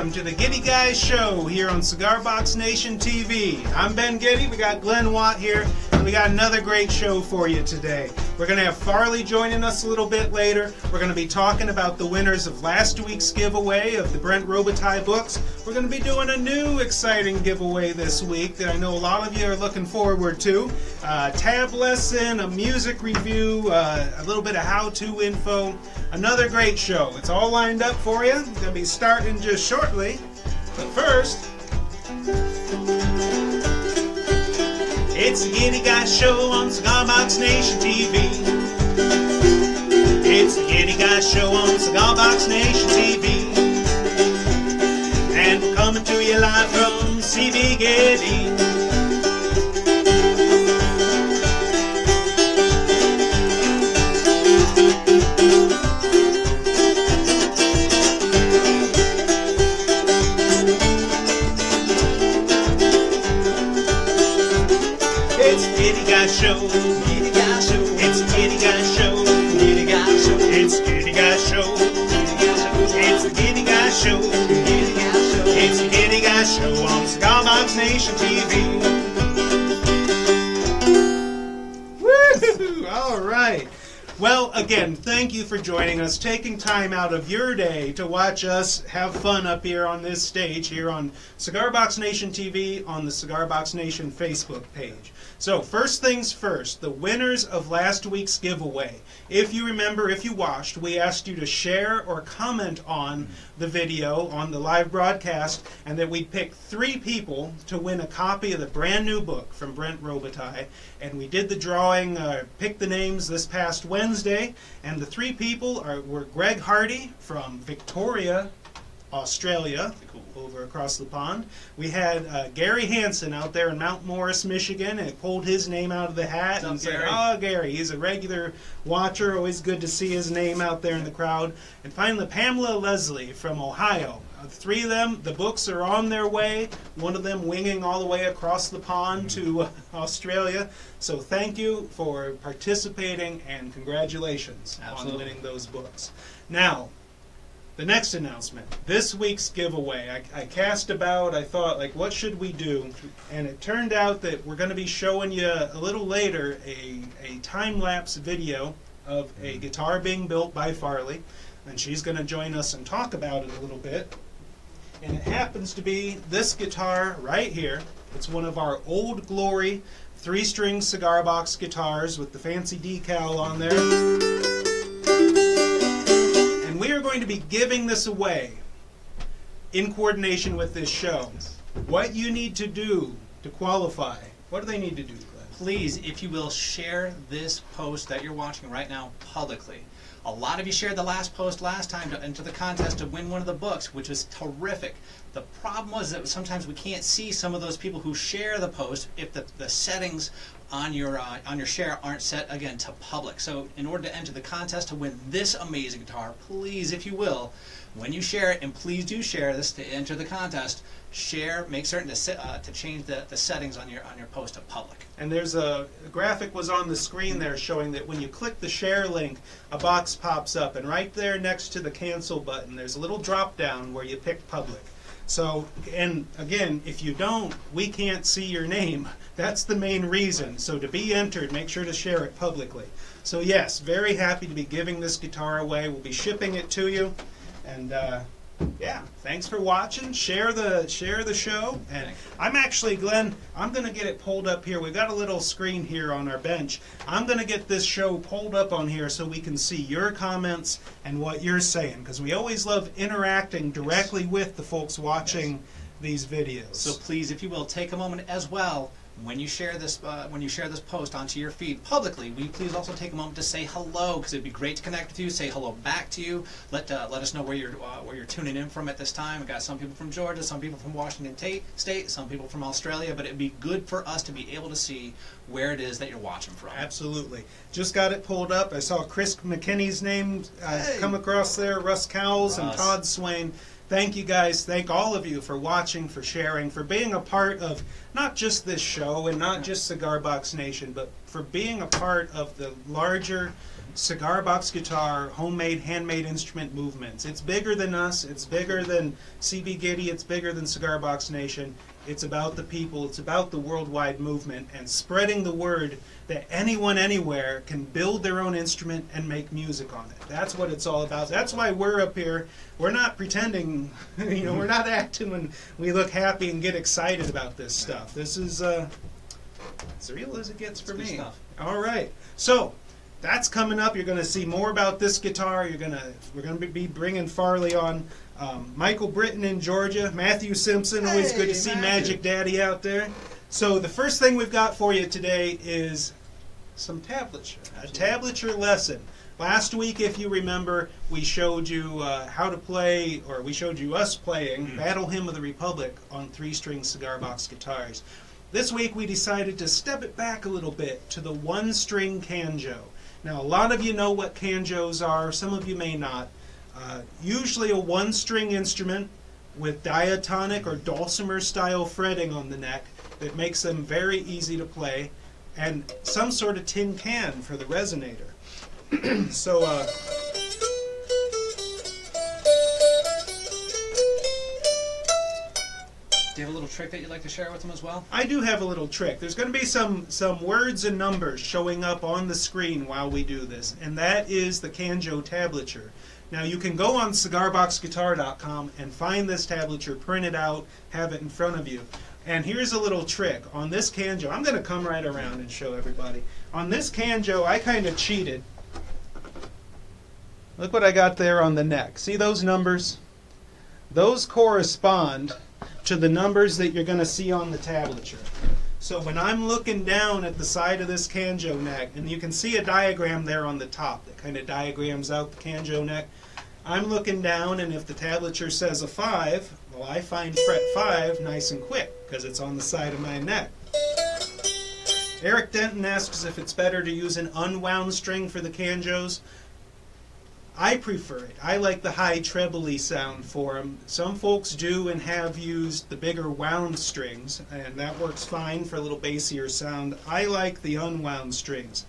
welcome to the Gitty Guys Show here on Cigar Box Nation TV. I'm Ben Gitty, we got Glenn Watt here, and we got another great show for you today. We're going to have Farley joining us a little bit later. We're going to be talking about the winners of last week's giveaway of the Brent Robitaille books. We're going to be doing a new exciting giveaway this week that I know a lot of you are looking forward to. Tab lesson, a music review, a little bit of how-to info. Another great show. It's all lined up for you. It's going to be starting just shortly. But first, it's the Gitty Guys Show on Cigar Box Nation TV. It's the Gitty Guys Show on Cigar Box Nation TV. And we're coming to you live from CB Gitty. Show. Gitty Guys Show. It's the Gitty Guys Show. Gitty Guys Show. It's the Gitty Guys Show. It's the Gitty Guys Show. Gitty Guys Show. It's the Gitty Guys Show on Cigar Box Nation TV. Woo! All right. Well, again, thank you for joining us, taking time out of your day to watch us have fun up here on this stage here on Cigar Box Nation TV on the Cigar Box Nation Facebook page. So, first things first, the winners of last week's giveaway. If you remember, if you watched, we asked you to share or comment on the video, on the live broadcast, and that we'd pick 3 people to win a copy of the brand new book from Brent Robitaille. And we did the drawing, picked the names this past Wednesday, and the 3 people were Greg Hardy from Victoria, Australia, over across the pond. We had Gary Hansen out there in Mount Morris, Michigan, and pulled his name out of the hat and said, "Oh, Gary, he's a regular watcher. Always good to see his name out there in the crowd." And finally, Pamela Leslie from Ohio. 3 of them, the books are on their way. One of them winging all the way across the pond to Australia. So thank you for participating and congratulations on winning those books. Now, the next announcement, this week's giveaway. I cast about, I thought, like, what should we do? And it turned out that we're going to be showing you a little later a time-lapse video of a guitar being built by Farley. And she's going to join us and talk about it a little bit. And it happens to be this guitar right here. It's one of our Old Glory 3-string cigar box guitars with the fancy decal on there. We are going to be giving this away in coordination with this show. What you need to do to qualify, what do they need to do, Glenn? Please, if you will, share this post that you're watching right now publicly. A lot of you shared the last post last time to enter the contest to win one of the books, which was terrific. The problem was that sometimes we can't see some of those people who share the post if the settings on your share aren't set, again, to public. So in order to enter the contest to win this amazing guitar, please, if you will, when you share it, and please do share this to enter the contest, share, make certain to change the settings on your post to public. And there's a graphic was on the screen there showing that when you click the share link, a box pops up, and right there next to the cancel button, there's a little drop down where you pick public. So, and again, if you don't, we can't see your name. That's the main reason. So to be entered, make sure to share it publicly. So yes, very happy to be giving this guitar away. We'll be shipping it to you. And yeah, thanks for watching. Share the show. And I'm actually, Glenn, I'm going to get it pulled up here. We've got a little screen here on our bench. I'm going to get this show pulled up on here so we can see your comments and what you're saying, because we always love interacting directly with the folks watching these videos. So please, if you will, take a moment as well. When you share this post onto your feed publicly, will you please also take a moment to say hello, because it'd be great to connect with you, say hello back to you, let us know where you're tuning in from at this time. We've got some people from Georgia, some people from Washington State, some people from Australia, but it'd be good for us to be able to see where it is that you're watching from. Absolutely. Just got it pulled up. I saw Chris McKinney's name come across there, Russ Cowles, and Todd Swain. Thank you guys. Thank all of you for watching, for sharing, for being a part of not just this show and not just Cigar Box Nation, but for being a part of the larger cigar box guitar, homemade, handmade instrument movements. It's bigger than us. It's bigger than CB Gitty. It's bigger than Cigar Box Nation. It's about the people. It's about the worldwide movement and spreading the word that anyone, anywhere can build their own instrument and make music on it. That's what it's all about. That's why we're up here. We're not pretending, we're not acting when we look happy and get excited about this stuff. This is as real as it gets for me. Stuff. All right. So, that's coming up. You're going to see more about this guitar. We're going to be bringing Farley on. Michael Britton in Georgia. Matthew Simpson. Always good to see Matthew. Magic Daddy out there. So the first thing we've got for you today is some tablature. A tablature lesson. Last week, if you remember, we showed you how to play, or we showed you us playing Battle Hymn of the Republic on 3-string cigar box guitars. This week we decided to step it back a little bit to the 1-string Kanjo. Now, a lot of you know what Kanjos are, some of you may not. Usually a 1-string instrument with diatonic or dulcimer style fretting on the neck that makes them very easy to play, and some sort of tin can for the resonator. So, Do you have a little trick that you'd like to share with them as well? I do have a little trick. There's going to be some words and numbers showing up on the screen while we do this, and that is the Kanjo tablature. Now, you can go on cigarboxguitar.com and find this tablature, print it out, have it in front of you. And here's a little trick. On this Kanjo, I'm going to come right around and show everybody. On this Kanjo, I kind of cheated. Look what I got there on the neck. See those numbers? Those correspond to the numbers that you're going to see on the tablature. So when I'm looking down at the side of this Kanjo neck, and you can see a diagram there on the top that kind of diagrams out the Kanjo neck, I'm looking down, and if the tablature says a 5, well, I find fret 5 nice and quick because it's on the side of my neck. Eric Denton asks if it's better to use an unwound string for the Kanjos. I prefer it. I like the high treble-y sound for them. Some folks do and have used the bigger wound strings, and that works fine for a little bassier sound. I like the unwound strings.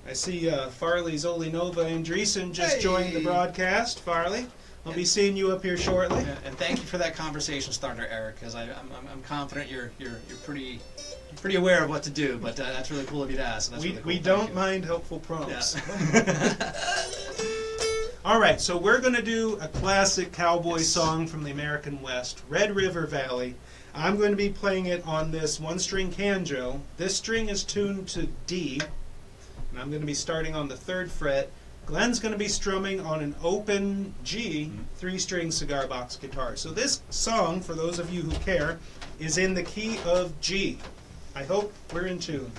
I see Farley's Olinova Andreessen just joined the broadcast. Farley, I'll be seeing you up here shortly. Yeah, and thank you for that conversation starter, Eric, because I'm confident you're pretty aware of what to do. But that's really cool of you to ask. So that's really cool. We don't mind helpful prompts. Yeah. All right, so we're going to do a classic cowboy song from the American West, Red River Valley. I'm going to be playing it on this 1-string Kanjo. This string is tuned to D, and I'm going to be starting on the 3rd fret. Glenn's going to be strumming on an open G 3-string cigar box guitar. So this song, for those of you who care, is in the key of G. I hope we're in tune.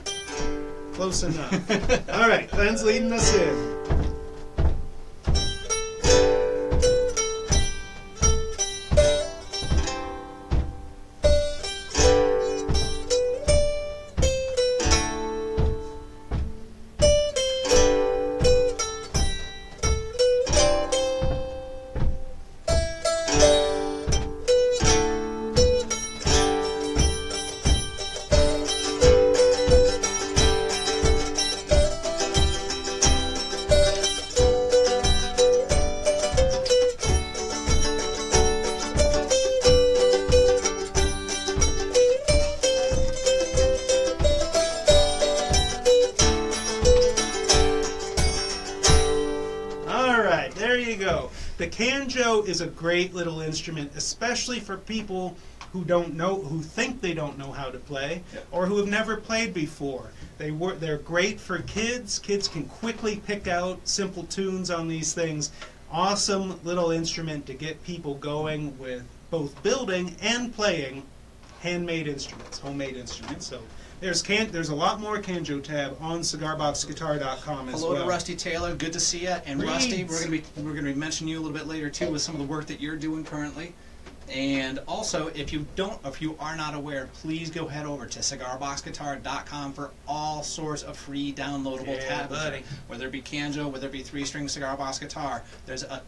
Close enough. All right, Glenn's leading us in. The Kanjo is a great little instrument, especially for people who think they don't know how to play, or who have never played before. They're great for kids. Kids can quickly pick out simple tunes on these things. Awesome little instrument to get people going with both building and playing handmade instruments, homemade instruments. So there's a lot more Kanjo tab on cigarboxguitar.com as well. Hello to Rusty Taylor, good to see you. And Rusty, we're going to be mentioning you a little bit later too with some of the work that you're doing currently. And also, if you are not aware, please go head over to cigarboxguitar.com for all sorts of free downloadable tabs. Whether it be Kanjo, whether it be 3-string cigar box guitar, there's a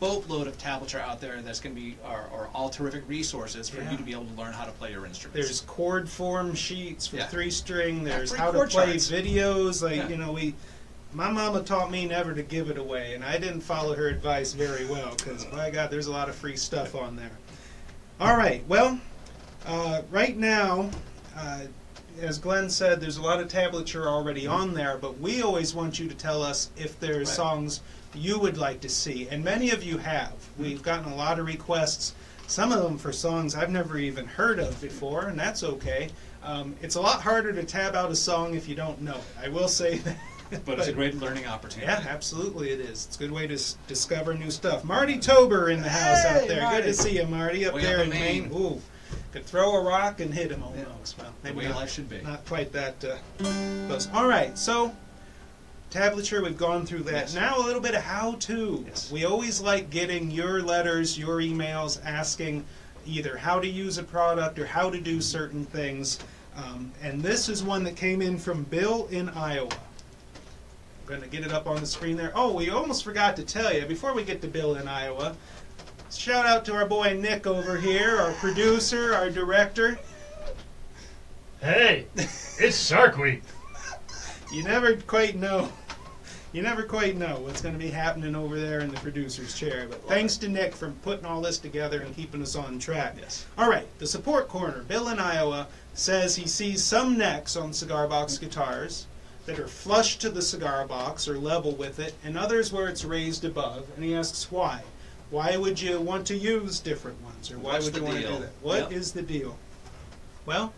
boatload of tablature out there that's going to be are all terrific resources for you to be able to learn how to play your instruments. There's chord form sheets for 3-string. There's free how to chord play charts. videos. My mama taught me never to give it away, and I didn't follow her advice very well because, by God, there's a lot of free stuff on there. All right, well, right now, as Glenn said, there's a lot of tablature already on there, but we always want you to tell us if there's songs you would like to see, and many of you have. We've gotten a lot of requests, some of them for songs I've never even heard of before, and that's okay. It's a lot harder to tab out a song if you don't know it. I will say that. But it's a great learning opportunity. Yeah, absolutely it is. It's a good way to discover new stuff. Marty Tober in the house out there. Marty. Good to see you, Marty, up Way there up in in Maine. Maine. Ooh, could throw a rock and hit him almost. Well, The maybe way not, life should be. not quite that close. All right, so tablature, we've gone through that. Yes. Now a little bit of how-to. Yes. We always like getting your letters, your emails, asking either how to use a product or how to do certain things. And this is one that came in from Bill in Iowa. I'm going to get it up on the screen there. Oh, we almost forgot to tell you, before we get to Bill in Iowa, shout out to our boy Nick over here, our producer, our director. Hey, it's Shark Week. You never quite know. You never quite know what's going to be happening over there in the producer's chair. But thanks to Nick for putting all this together and keeping us on track. Yes. All right, the support corner. Bill in Iowa says he sees some necks on cigar box guitars that are flush to the cigar box or level with it, and others where it's raised above. And he asks why. Why would you want to use different ones, or why What's would you the want to deal? do that? What is the deal? Well,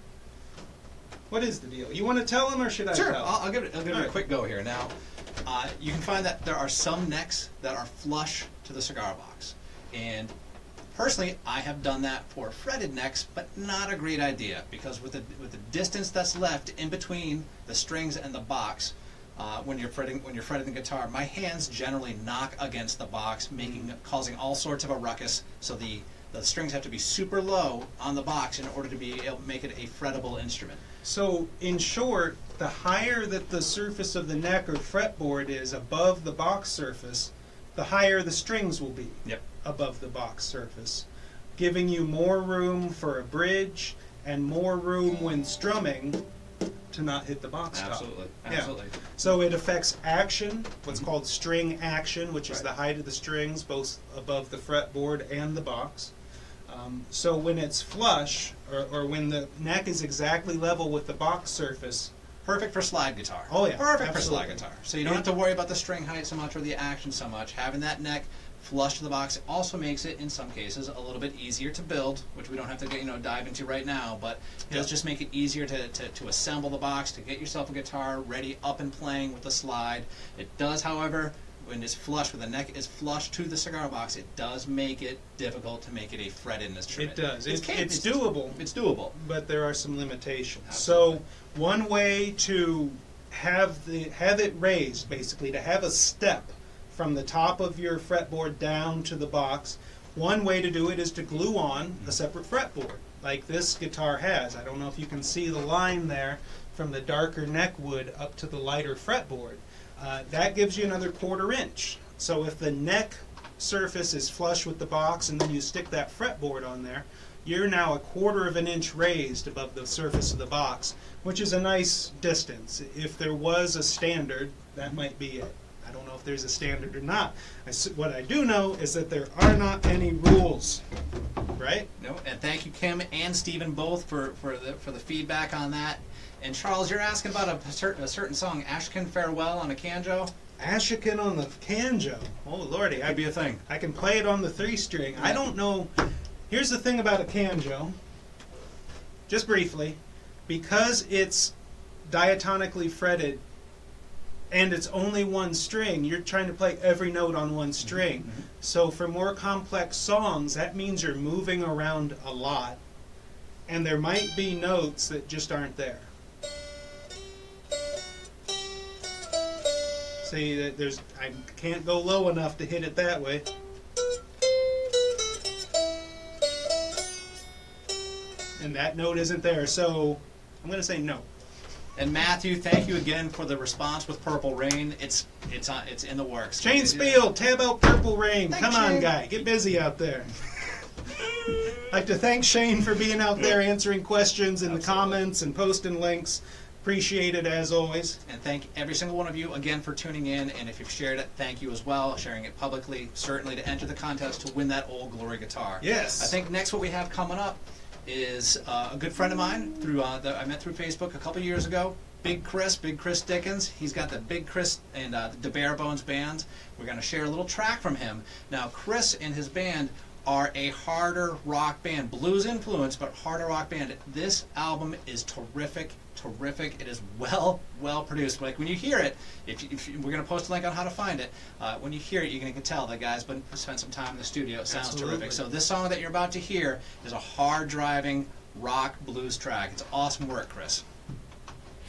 what is the deal? You want to tell him, or should I Sure, tell him? I'll give it All a right. quick go here. Now, you can find that there are some necks that are flush to the cigar box. And personally, I have done that for fretted necks, but not a great idea because with the distance that's left in between the strings and the box, when you're fretting the guitar, my hands generally knock against the box, causing all sorts of a ruckus. So the strings have to be super low on the box in order to be able to make it a frettable instrument. So, in short, the higher that the surface of the neck or fretboard is above the box surface, the higher the strings will be above the box surface, giving you more room for a bridge and more room when strumming to not hit the box top. Absolutely. Yeah. So it affects action, what's called string action, which is the height of the strings, both above the fretboard and the box. So when it's flush, or when the neck is exactly level with the box surface, Perfect for slide guitar. Oh, yeah, Perfect for absolutely. slide guitar. So you don't have to worry about the string height so much or the action so much. Having that neck flush to the box also makes it, in some cases, a little bit easier to build, which we don't have to dive into right now, but it does just make it easier to assemble the box, to get yourself a guitar ready, up and playing with the slide. It does, however, when it's flush, when the neck is flush to the cigar box, it does make it difficult to make it a fretted instrument. it does. It's It's doable, It's doable. but there are some limitations. Absolutely. So one way to have it raised, basically, to have a step from the top of your fretboard down to the box, one way to do it is to glue on a separate fretboard, like this guitar has. I don't know if you can see the line there from the darker neck wood up to the lighter fretboard. That gives you another 1/4 inch. So if the neck surface is flush with the box and then you stick that fretboard on there, you're now 1/4 of an inch raised above the surface of the box, which is a nice distance. If there was a standard, that might be it. I don't know if there's a standard or not. What I do know is that there are not any rules, right? No, and thank you, Kim and Stephen, both for the feedback on that. And Charles, you're asking about a certain song, Ashkin Farewell on a Kanjo. Ashikin on the Kanjo. Oh, Lordy. Could be a thing. I can play it on the 3-string. I don't know. Here's the thing about a Kanjo, just briefly, because it's diatonically fretted and it's only one string, you're trying to play every note on one string. Mm-hmm. So for more complex songs, that means you're moving around a lot, and there might be notes that just aren't there. See, I can't go low enough to hit it that way. And that note isn't there, so I'm going to say no. And Matthew, thank you again for the response with Purple Rain. It's in the works. Shane Spiel, tab out Purple Rain. Thanks, Come on, Shane. guy. Get busy out there. I'd like to thank Shane for being out there answering questions in the comments and posting links. Appreciate it as always. And thank every single one of you again for tuning in. And if you've shared it, thank you as well. Sharing it publicly, certainly to enter the contest to win that Old Glory guitar. Yes. I think next what we have coming up is a good friend of mine I met through Facebook a couple years ago. Big Chris Dickens. He's got the Big Chris and the Bare Bones band. We're going to share a little track from him. Now, Chris and his band are a harder rock band, blues influence, but harder rock band. This album is terrific. It is well produced. Like when you hear it, we're going to post a link on how to find it. When you hear it, you can tell the guy's spent some time in the studio. It sounds Absolutely. terrific. So this song that you're about to hear is a hard driving rock blues track. It's awesome work, Chris.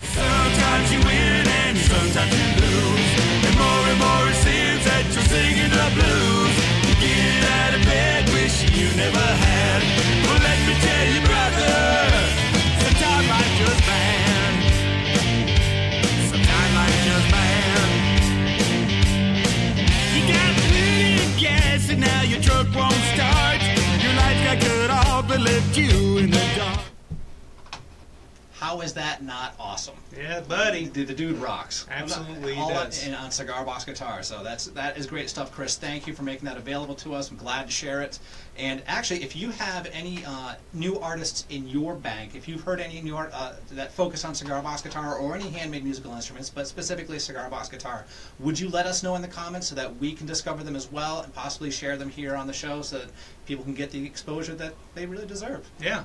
Sometimes you win and sometimes you lose, and more it seems that you're singing the blues. You get out of bed, wish you never had. Well, let me tell you, brother, sometimes life just bad. Sometimes life just bad. You got plenty of gas and now your truck won't start. Your lights got cut off but left you in the dark. How is that not awesome? Yeah, buddy. The dude rocks. Absolutely he All does. on Cigar Box guitar. So that is great stuff, Chris. Thank you for making that available to us. I'm glad to share it. And actually, if you have any new artists in your bank, if you've heard any new that focus on cigar box guitar or any handmade musical instruments, but specifically cigar box guitar, would you let us know in the comments so that we can discover them as well and possibly share them here on the show so that people can get the exposure that they really deserve? Yeah.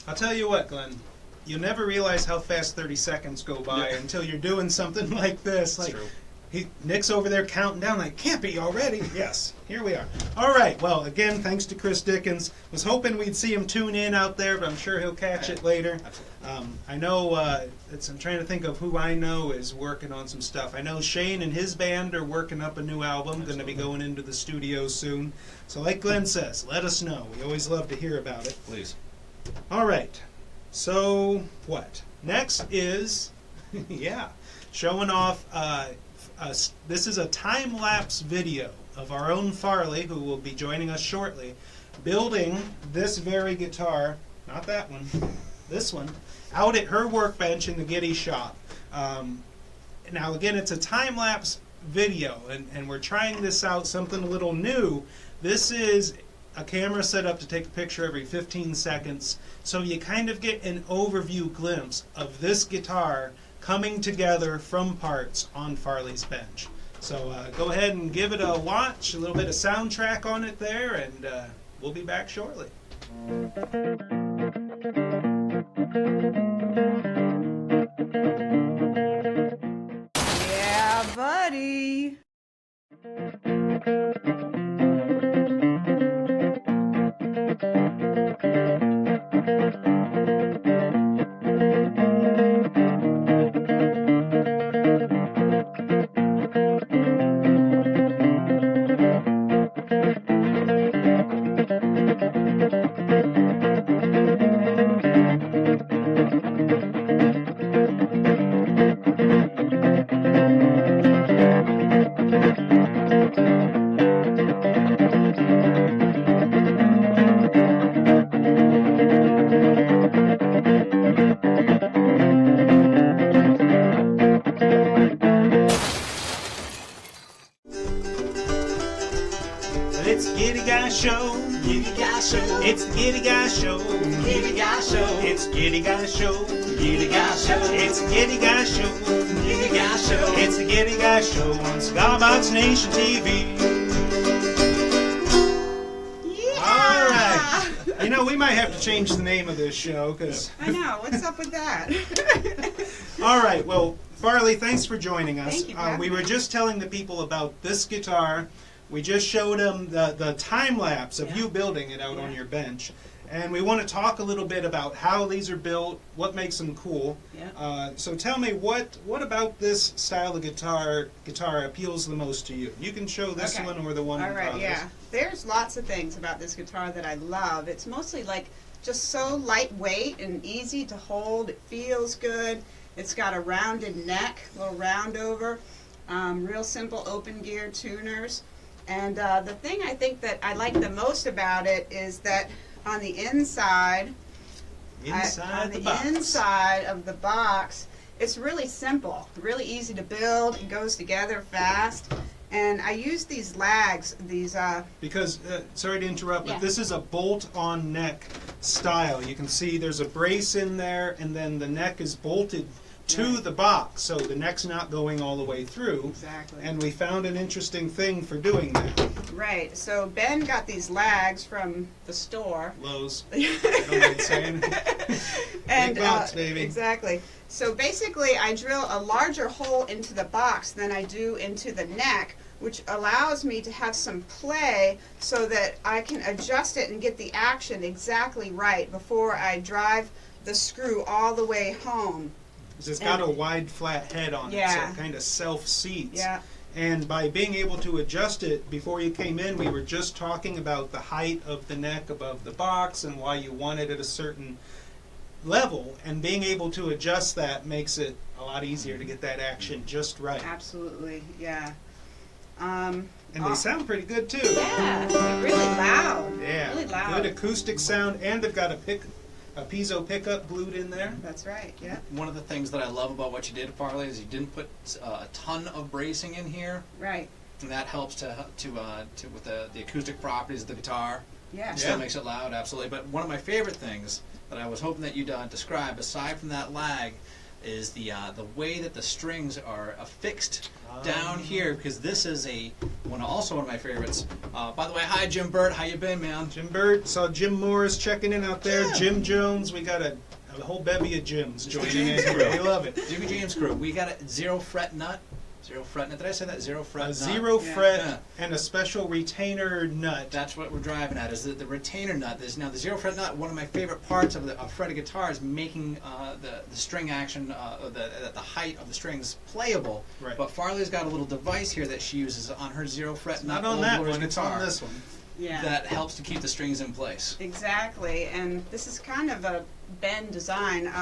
I'll tell you what, Glenn. You'll never realize how fast 30 seconds go by until you're doing something like this. Like, true. Nick's over there counting down like, can't be already. Yes, here we are. All right, well, again, thanks to Chris Dickens. Was hoping we'd see him tune in out there, but I'm sure he'll catch it later. I know, I'm trying to think of who I know is working on some stuff. I know Shane and his band are working up a new album, going to be going into the studio soon. So like Glenn says, let us know. We always love to hear about it. Please. All right. So, what? Next is, showing off, this is a time-lapse video of our own Farley, who will be joining us shortly, building this very guitar, not that one, this one, out at her workbench in the Gitty shop. Now, again, it's a time-lapse video, and we're trying this out, something a little new. This is a camera set up to take a picture every 15 seconds, so you kind of get an overview glimpse of this guitar coming together from parts on Farley's bench. So go ahead and give it a watch, a little bit of soundtrack on it there, and we'll be back shortly. Yeah, buddy. It's Gitty Guy Show. Gitty Guy Show. It's the Gitty Guy Show. Gitty Guy Show. It's Gitty Guy Show. Gitty Guy Show. It's the Gitty Guy Show. Gitty Guy Show. It's the Gitty Guy Show on Cigar Box Nation TV. All right. You know, we might have to change the name of this show because. I know. What's up with that? All right. Well, Farley, thanks for joining us. Thank you for having We were me. just telling the people about this guitar. We just showed them the time lapse of you building it out on your bench. And we want to talk a little bit about how these are built, what makes them cool. Yeah. So tell me, what about this style of guitar appeals the most to you? You can show this Okay. one or the one All in right, front of us. yeah. There's lots of things about this guitar that I love. It's mostly like just so lightweight and easy to hold. It feels good. It's got a rounded neck, little round over, real simple open gear tuners. And the thing I think that I like the most about it is that on the inside, inside of the box, it's really simple, really easy to build. It goes together fast. And I use these lags, because, sorry to interrupt, Yeah. but this is a bolt-on neck style. You can see there's a brace in there, and then the neck is bolted to Right. the box, so the neck's not going all the way through. Exactly. And we found an interesting thing for doing that. Right. So Ben got these lags from the store. Lowe's. I don't mind saying. And Big box, baby. Exactly. So basically, I drill a larger hole into the box than I do into the neck, which allows me to have some play so that I can adjust it and get the action exactly right before I drive the screw all the way home. It's got a wide flat head on it, so Yeah. it kind of self-seats. Yeah. And by being able to adjust it, before you came in, we were just talking about the height of the neck above the box and why you want it at a certain level. And being able to adjust that makes it a lot easier to get that action just right. Absolutely. Yeah. And they sound pretty good too. Yeah. They're really loud. Yeah. Really loud. Good acoustic sound, and they've got a piezo pickup glued in there. That's right. Yeah. One of the things that I love about what you did, Farley, is you didn't put a ton of bracing in here, Right. and that helps to with the acoustic properties of the guitar. Yeah. It still makes it loud, absolutely. But one of my favorite things that I was hoping that you'd describe, aside from that lag, is the way that the strings are affixed down here, because this is also one of my favorites. By the way, hi Jim Burt, how you been, man? Jim Burt, saw Jim Morris checking in out there. Jim Jones, we got a whole bevy of Jims joining in here. We love it. Jimmy James crew. We got a zero fret nut. Did I say that? Zero fret A nut. zero fret Yeah. and a special retainer nut. That's what we're driving at, is the retainer nut. Now the zero fret nut, one of my favorite parts of a fretted guitar is making the string action, the height of the strings playable. Right. But Farley's got a little device here that she uses on her zero fret nut. Not on Old that Laura's one, it's guitar on this one. Yeah. that helps to keep the strings in place. Exactly, and this is kind of a Ben design,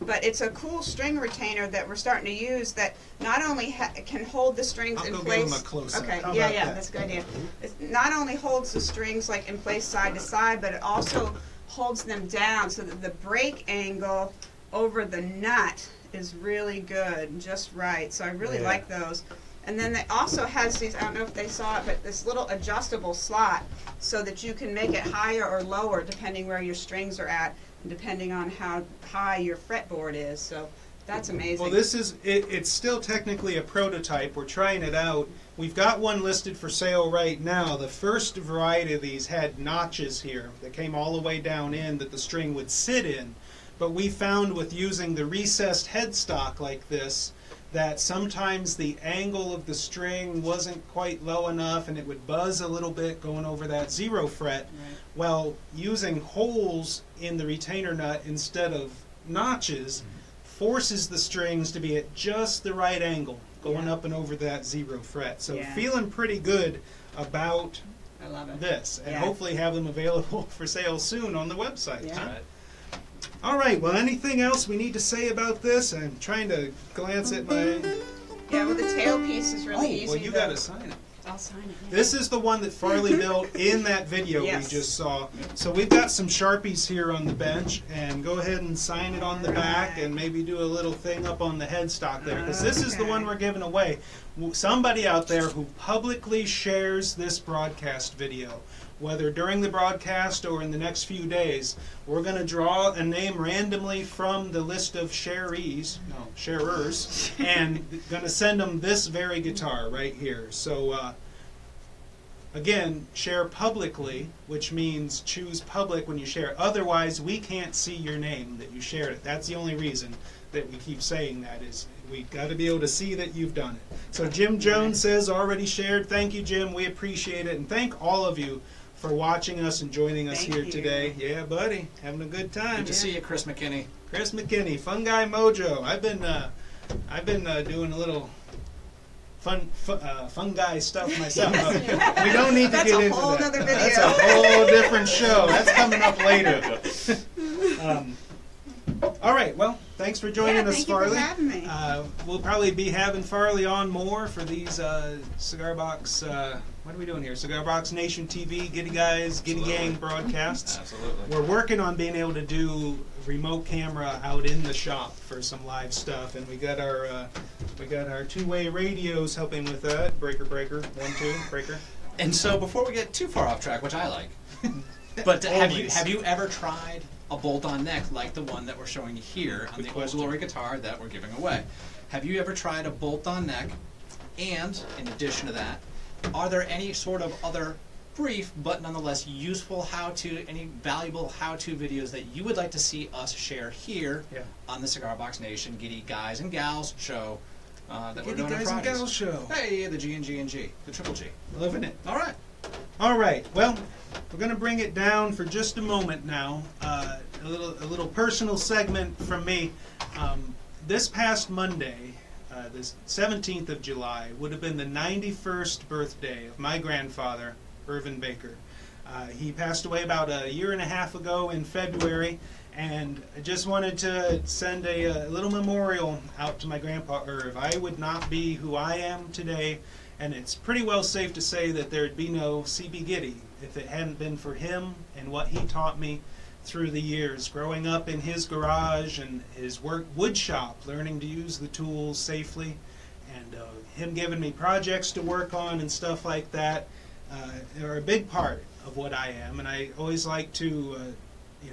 but it's a cool string retainer that we're starting to use that not only can hold the strings I'll in go place. give 'em a close-up. Okay, How yeah, about yeah, that? that's a good idea. It not only holds the strings like in place side to side, but it also holds them down so that the break angle over the nut is really good, just right. So I really Yeah. like those. And then it also has these, I don't know if they saw it, but this little adjustable slot so that you can make it higher or lower depending where your strings are at and depending on how high your fretboard is. So that's amazing. Well, this is, it's still technically a prototype. We're trying it out. We've got one listed for sale right now. The first variety of these had notches here that came all the way down in that the string would sit in. But we found with using the recessed headstock like this, that sometimes the angle of the string wasn't quite low enough and it would buzz a little bit going over that zero fret. Right. Well, using holes in the retainer nut instead of notches forces the strings to be at just the right angle going Yeah. up and over that zero fret. So Yeah. feeling pretty good about I love it. this, and Yeah. hopefully have them available for sale soon on the website. Yeah. That's right. All right, well, anything else we need to say about this? I'm trying to glance at my... Yeah, well, the tailpiece is really Oh, easy. well, you to- got to sign it. I'll sign it. Yeah. This is the one that Farley built in that video Yes. we just saw. So we've got some Sharpies here on the bench, and go ahead and sign it on the back and maybe do a little thing up on the headstock there, because this is the Okay. one we're giving away. Somebody out there who publicly shares this broadcast video, whether during the broadcast or in the next few days, we're going to draw a name randomly from the list of sharers, and going to send them this very guitar right here. So, again, share publicly, which means choose public when you share. Otherwise, we can't see your name that you shared it. That's the only reason that we keep saying that, is we've got to be able to see that you've done it. So Jim Jones says, already shared. Thank you, Jim. We appreciate it. And thank all of you for watching us and joining us Thank here you. today. Yeah, buddy. Having a good time. Good to see you, Chris McKinney. Chris McKinney, Fungi Mojo. I've been doing a little fungi stuff myself. We don't need to That's get a into whole that. nother That's video. a whole different show. That's coming up later. All right. Well, thanks for joining Yeah, us, thank you for Farley. having me. We'll probably be having Farley on more for these Cigar Box. What are we doing here? Cigar Box Nation TV, Gitty Guys, Gitty Gang broadcasts. Absolutely. We're working on being able to do remote camera out in the shop for some live stuff, and we got our two-way radios helping with that. Breaker, 1, 2, breaker. And so before we get too far off track, which I like, but have Always. you ever tried a bolt-on neck like the one that we're showing you here on Good the Old question. Glory guitar that we're giving away? Have you ever tried a bolt-on neck? And in addition to that, are there any sort of other brief but nonetheless useful how-to, any valuable how-to videos that you would like to see us share here Yeah. on the Cigar Box Nation Giddy Guys and Gals show that we're Gitty doing on Guys and Fridays? Gals show. Hey, the G and G and G, the triple G. Loving it. All right. All right. Well, we're going to bring it down for just a moment now. A little personal segment from me. This past Monday, the 17th of July, would have been the 91st birthday of my grandfather, Irvin Baker. He passed away about a year and a half ago in February, and I just wanted to send a little memorial out to my grandpa Irv. I would not be who I am today, and it's pretty well safe to say that there'd be no CB Gitty if it hadn't been for him and what he taught me through the years, growing up in his garage and his wood shop, learning to use the tools safely, and him giving me projects to work on and stuff like that are a big part of what I am. And I always like to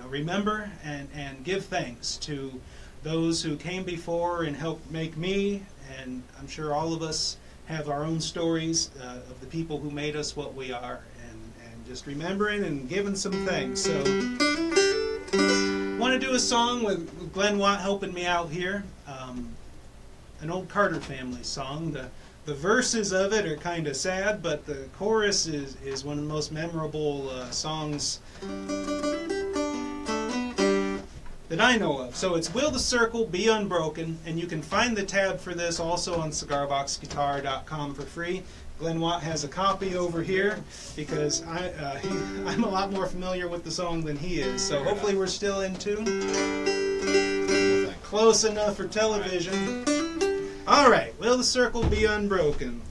remember and give thanks to those who came before and helped make me, and I'm sure all of us have our own stories of the people who made us what we are, and just remembering and giving some thanks. So want to do a song with Glenn Watt helping me out here, an old Carter family song. The verses of it are kind of sad, but the chorus is one of the most memorable songs that I know of. So it's Will the Circle Be Unbroken, and you can find the tab for this also on cigarboxguitar.com for free. Glenn Watt has a copy over here because I'm a lot more familiar with the song than he is. So hopefully we're still in tune. Close enough for television. All right, Will the Circle Be Unbroken?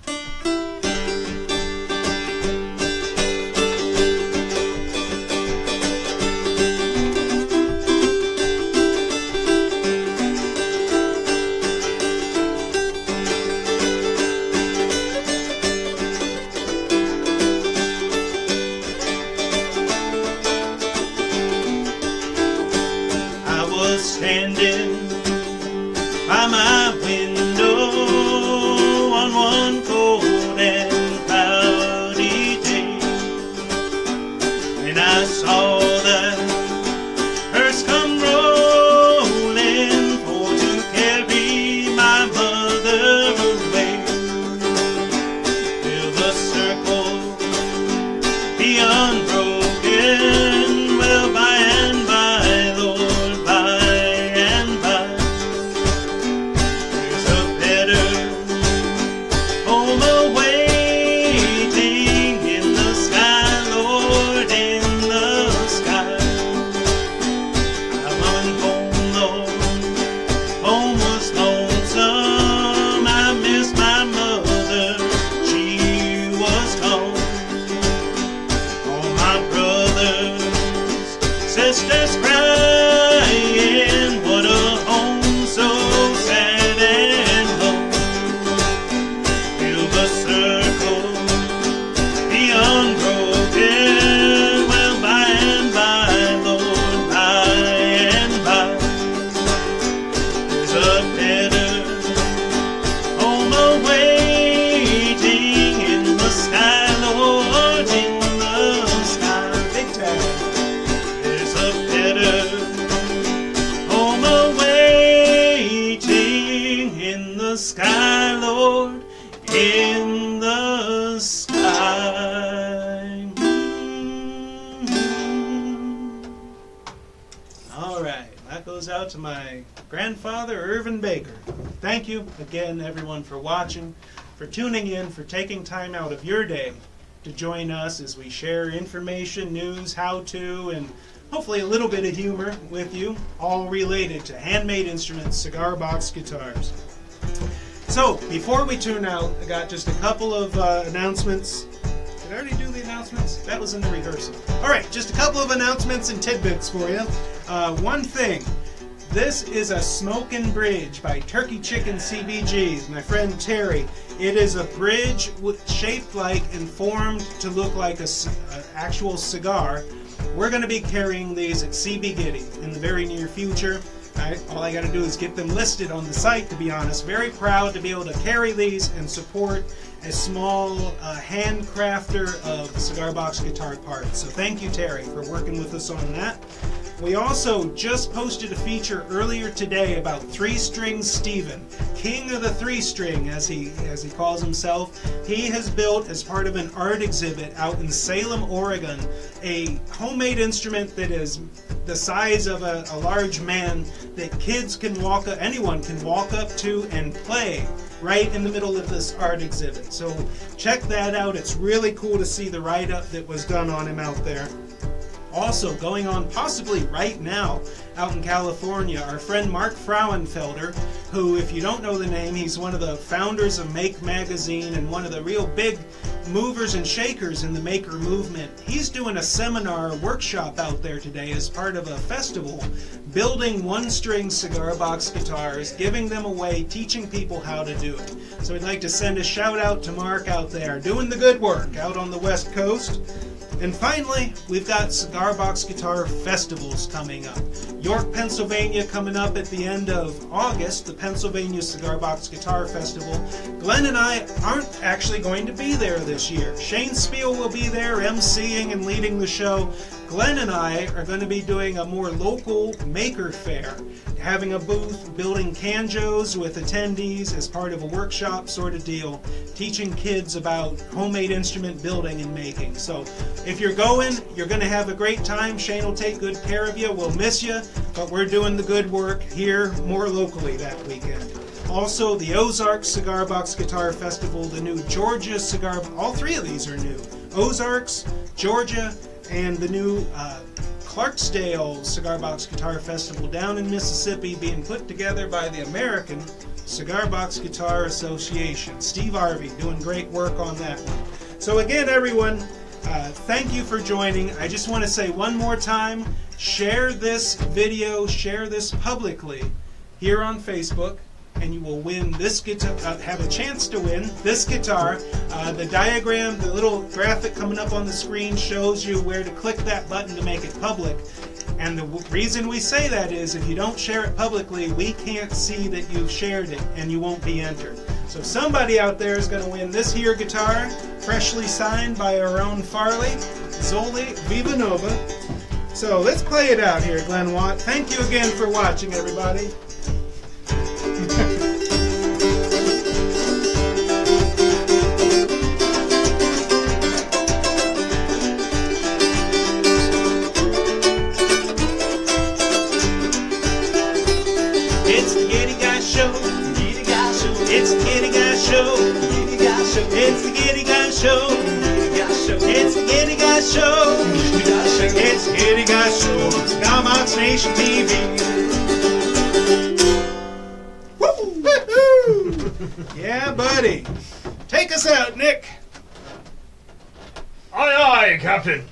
Standing by my window on one cold and cloudy day, and I saw the hearse come rolling for to carry my mother away. Will the circle be unbroken? Well, by and by, Lord, by and by, there's a better home awaiting in the sky, Lord, in the sky. I'm on home, Lord, home was lonesome. I miss my mother, she was gone. All my brothers, sisters crying, what a home so sad and lone. Will the circle be unbroken? Well, by and by, Lord, by and by, there's a better home awaiting in the sky, Lord, in the sky. Big time. There's a better home awaiting in the sky, Lord, in the sky. All right, that goes out to my grandfather, Irvin Baker. Thank you again, everyone, for watching, for tuning in, for taking time out of your day to join us as we share information, news, how-to, and hopefully a little bit of humor with you, all related to handmade instruments, cigar box guitars. So, before we tune out, I got just a couple of announcements. Did I already do the announcements? That was in the rehearsal. Alright, just a couple of announcements and tidbits for you. One thing, this is a Smokin' Bridge by Turkey Chicken CBGs, my friend Terry. It is a bridge shaped like and formed to look like an actual cigar. We're going to be carrying these at CB Gitty in the very near future. All I got to do is get them listed on the site, to be honest. Very proud to be able to carry these and support a small handcrafter of cigar box guitar parts. So thank you, Terry, for working with us on that. We also just posted a feature earlier today about 3-String Steven, king of the 3-string, as he calls himself. He has built, as part of an art exhibit out in Salem, Oregon, a homemade instrument that is the size of a large man that anyone can walk up to and play right in the middle of this art exhibit. So check that out. It's really cool to see the write-up that was done on him out there. Also going on possibly right now out in California, our friend Mark Frauenfelder, who, if you don't know the name, he's one of the founders of Make Magazine and one of the real big movers and shakers in the maker movement. He's doing a seminar workshop out there today as part of a festival, building 1-string cigar box guitars, giving them away, teaching people how to do it. So we'd like to send a shout out to Mark out there, doing the good work out on the West Coast. And finally, we've got cigar box guitar festivals coming up. York, Pennsylvania coming up at the end of August, the Pennsylvania Cigar Box Guitar Festival. Glenn and I aren't actually going to be there this year. Shane Spiel will be there emceeing and leading the show. Glenn and I are going to be doing a more local maker fair, having a booth, building Kanjos with attendees as part of a workshop sort of deal, teaching kids about homemade instrument building and making. So if you're going, you're going to have a great time. Shane will take good care of you. We'll miss you, but we're doing the good work here more locally that weekend. Also, the Ozarks Cigar Box Guitar Festival, the new Georgia Cigar, all three of these are new. Ozarks, Georgia, and the new Clarksdale Cigar Box Guitar Festival down in Mississippi, being put together by the American Cigar Box Guitar Association. Steve Harvey doing great work on that one. So again, everyone, thank you for joining. I just want to say one more time, share this video, share this publicly here on Facebook, and you will win this guitar, have a chance to win this guitar. The diagram, the little graphic coming up on the screen shows you where to click that button to make it public. And the reason we say that is if you don't share it publicly, we can't see that you've shared it and you won't be entered. So somebody out there is going to win this here guitar, freshly signed by our own Farley, Zoli Vivanova. So let's play it out here, Glenn Watt. Thank you again for watching, everybody. It's the Gitty Guy Show. Gitty Guy Show. It's the Gitty Guy Show. Gitty Guy Show. It's the Gitty Guy Show. Gitty Guy Show. It's the Gitty Guy Show. Gitty Guy Show. It's the Gitty Guy Show. Cigar Box Nation TV. Woo-hoo! Yeah, buddy. Take us out, Nick. Aye, aye, Captain.